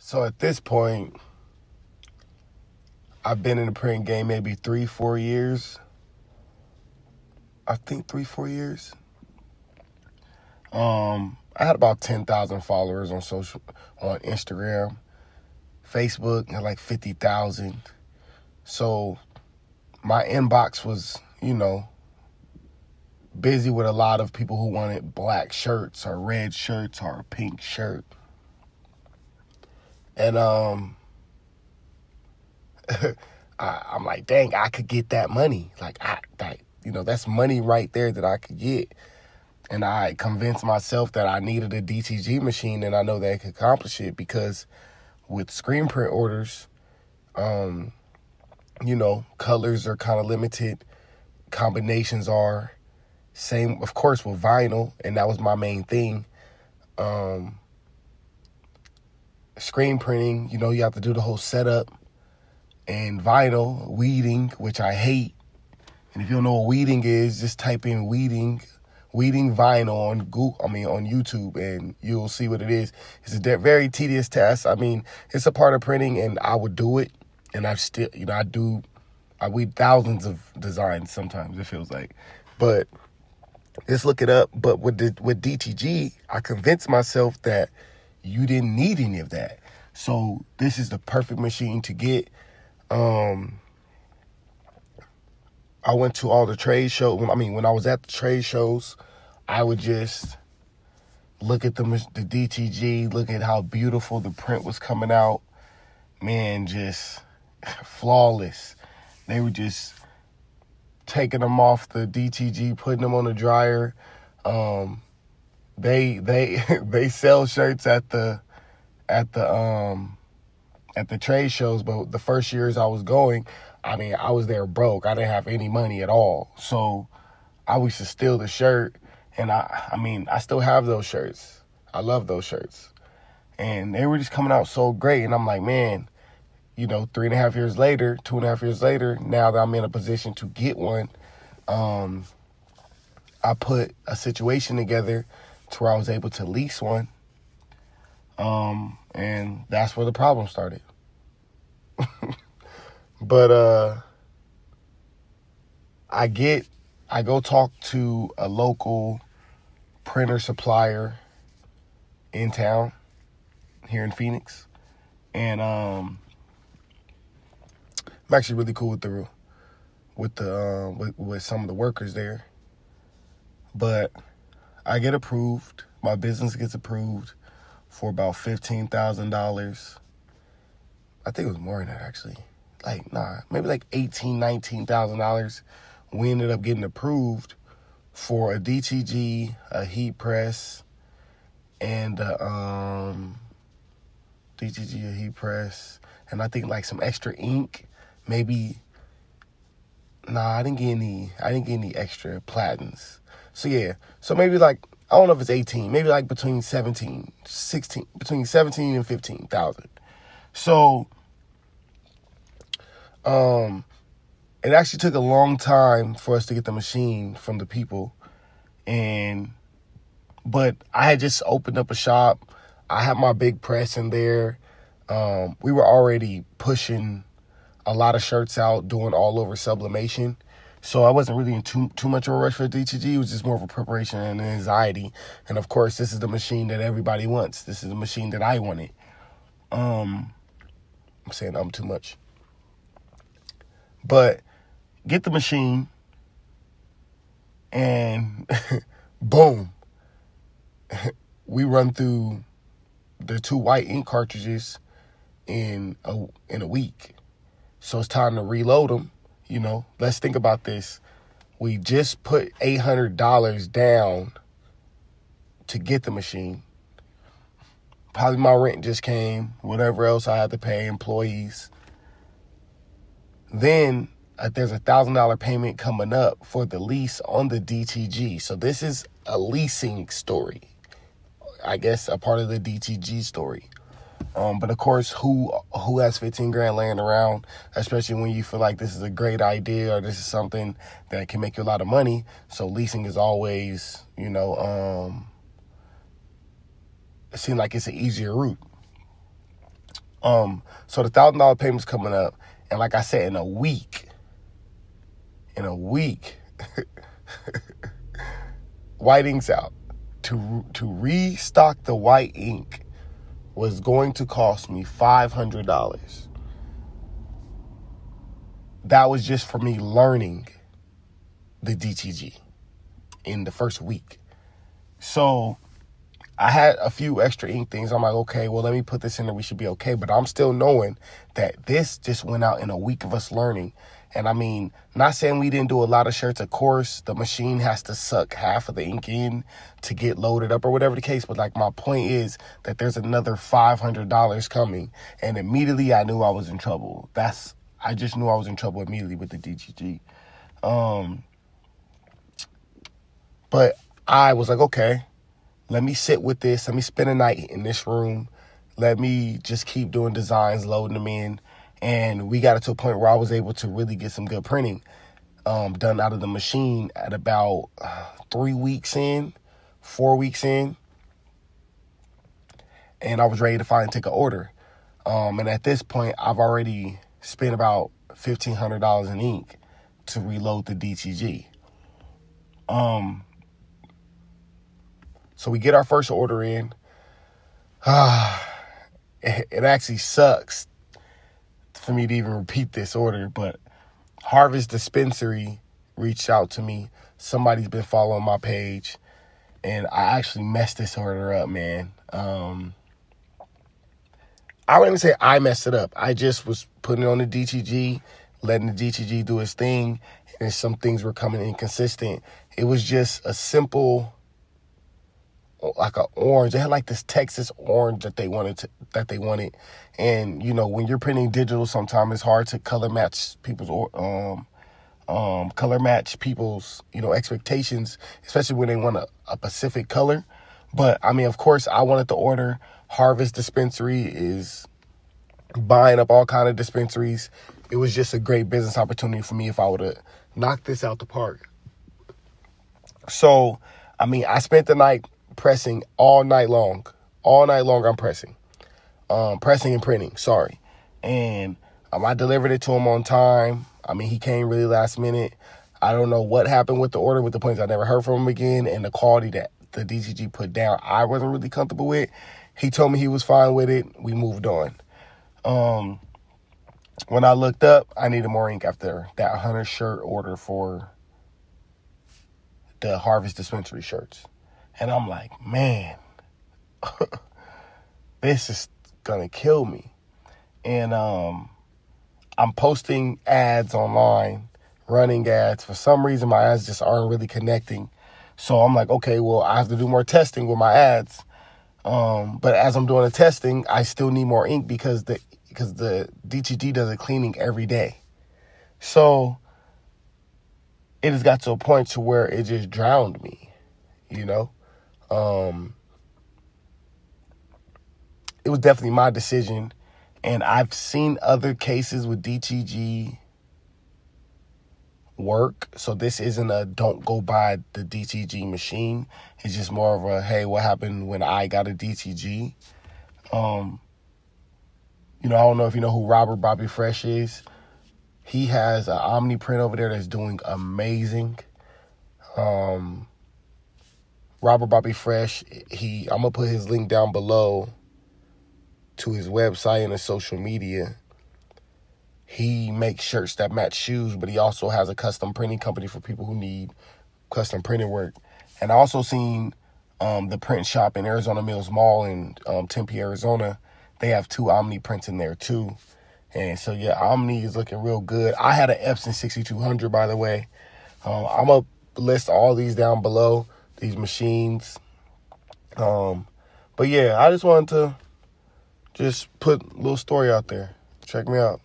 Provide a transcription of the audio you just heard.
So at this point, I've been in the printing game maybe 3-4 years. I think 3-4 years. I had about 10,000 followers on Instagram. Facebook had like 50,000. So my inbox was, busy with a lot of people who wanted black shirts or red shirts or a pink shirt. And I'm like, dang, I could get that money. That's money right there that I could get. And I convinced myself that I needed a DTG machine, and I know that I could accomplish it because with screen print orders, colors are kind of limited. Combinations are same, of course, with vinyl, and that was my main thing. Screen printing, you have to do the whole setup. And vinyl, weeding, which I hate. And if you don't know what weeding is, just type in weeding vinyl on on YouTube, and you'll see what it is. It's a very tedious task. It's a part of printing, and I would do it. And I still, I weed thousands of designs sometimes, it feels like. But just look it up. But with DTG, I convinced myself that you didn't need any of that. So this is the perfect machine to get. I went to all the trade shows. When I was at the trade shows, I would just look at the DTG, look at how beautiful the print was coming out. Man, just flawless. They were just taking them off the DTG, putting them on the dryer. They sell shirts at the trade shows, but the first years I was going, I was there broke. I didn't have any money at all. So I used to steal the shirt, and I still have those shirts. I love those shirts. And they were just coming out so great, and I'm like, man, 2.5 years later, now that I'm in a position to get one, I put a situation together to where I was able to lease one. And that's where the problem started. But I go talk to a local printer supplier in town here in Phoenix, and I'm actually really cool with some of the workers there. But I get approved. My business gets approved for about $15,000. I think it was more than that, actually. Maybe like $18,000, $19,000. We ended up getting approved for a DTG, a heat press, and DTG, a heat press, and I think like some extra ink. Maybe. I didn't get any extra platens. So yeah, so maybe I don't know if it's 18, maybe between 17 and 15,000. So, it actually took a long time for us to get the machine from the people, but I had just opened up a shop. I had my big press in there. We were already pushing a lot of shirts out, doing all over sublimation. So I wasn't really in too much of a rush for DTG. It was just more of a preparation and anxiety. And of course, this is the machine that everybody wants. This is the machine that I wanted. I'm saying too much. But get the machine, and boom. We run through the 2 white ink cartridges in a week. So it's time to reload them. Let's think about this. We just put $800 down to get the machine. Probably my rent just came, whatever else I had to pay, employees. Then there's a $1,000 payment coming up for the lease on the DTG. So this is a leasing story. I guess a part of the DTG story. But of course, who has 15 grand laying around, especially when you feel like this is a great idea or this is something that can make you a lot of money. So leasing is always, it seems like it's an easier route. So the $1,000 payment's coming up, and like I said, in a week, white ink's out. To restock the white ink was going to cost me $500. That was just for me learning the DTG in the first week. So I had a few extra ink things. I'm like, okay, well, let me put this in there. We should be okay. But I'm still knowing that this just went out in a week of us learning. And I mean, not saying we didn't do a lot of shirts. Of course, the machine has to suck half of the ink in to get loaded up or whatever the case. But like, my point is that there's another $500 coming. And immediately I knew I was in trouble. I just knew I was in trouble immediately with the DTG. But I was like, okay, let me sit with this. Let me spend a night in this room. Let me just keep doing designs, loading them in. And we got it to a point where I was able to really get some good printing done out of the machine at about 4 weeks in. And I was ready to finally take an order. And at this point, I've already spent about $1,500 in ink to reload the DTG. So we get our first order in. It actually sucks for me to even repeat this order, but Harvest Dispensary reached out to me. Somebody's been following my page, and I actually messed this order up, man. I wouldn't even say I messed it up. I just was putting it on the DTG, letting the DTG do its thing, and some things were coming inconsistent. It was just a simple, like an orange. They had like this Texas orange that they wanted. And you know, when you're printing digital, sometimes it's hard to color match people's expectations, especially when they want a specific color. But I mean, of course, I wanted to order. Harvest Dispensary is buying up all kind of dispensaries. It was just a great business opportunity for me if I would have knocked this out the park. So, I mean, I spent the night pressing all night long. All night long I'm pressing. Pressing and printing, sorry. And I delivered it to him on time. I mean, he came really last minute. I don't know what happened with the order, with the points. I never heard from him again. And the quality that the DTG put down, I wasn't really comfortable with. He told me he was fine with it. We moved on. When I looked up, I needed more ink after that 100 shirt order for the Harvest Dispensary shirts. And I'm like, man, this is going to kill me. And I'm posting ads online, running ads. For some reason, my ads just aren't really connecting. So I'm like, okay, well, I have to do more testing with my ads. But as I'm doing the testing, I still need more ink because the DTG does a cleaning every day. So it has got to a point to where it just drowned me, you know? It was definitely my decision. And I've seen other cases with DTG work. So this isn't a don't go buy the DTG machine. It's just more of a, hey, what happened when I got a DTG? You know, I don't know if you know who Robert Bobby Fresh is. He has an Omni print over there that's doing amazing. Robert Bobby Fresh, I'm going to put his link down below to his website and his social media. He makes shirts that match shoes, but he also has a custom printing company for people who need custom printing work. And I also seen the print shop in Arizona Mills Mall in Tempe, Arizona. They have 2 Omni prints in there too. And so, yeah, Omni is looking real good. I had an Epson 6200, by the way. I'm going to list all these down below, these machines. But, yeah, I just wanted to just put a little story out there. Check me out.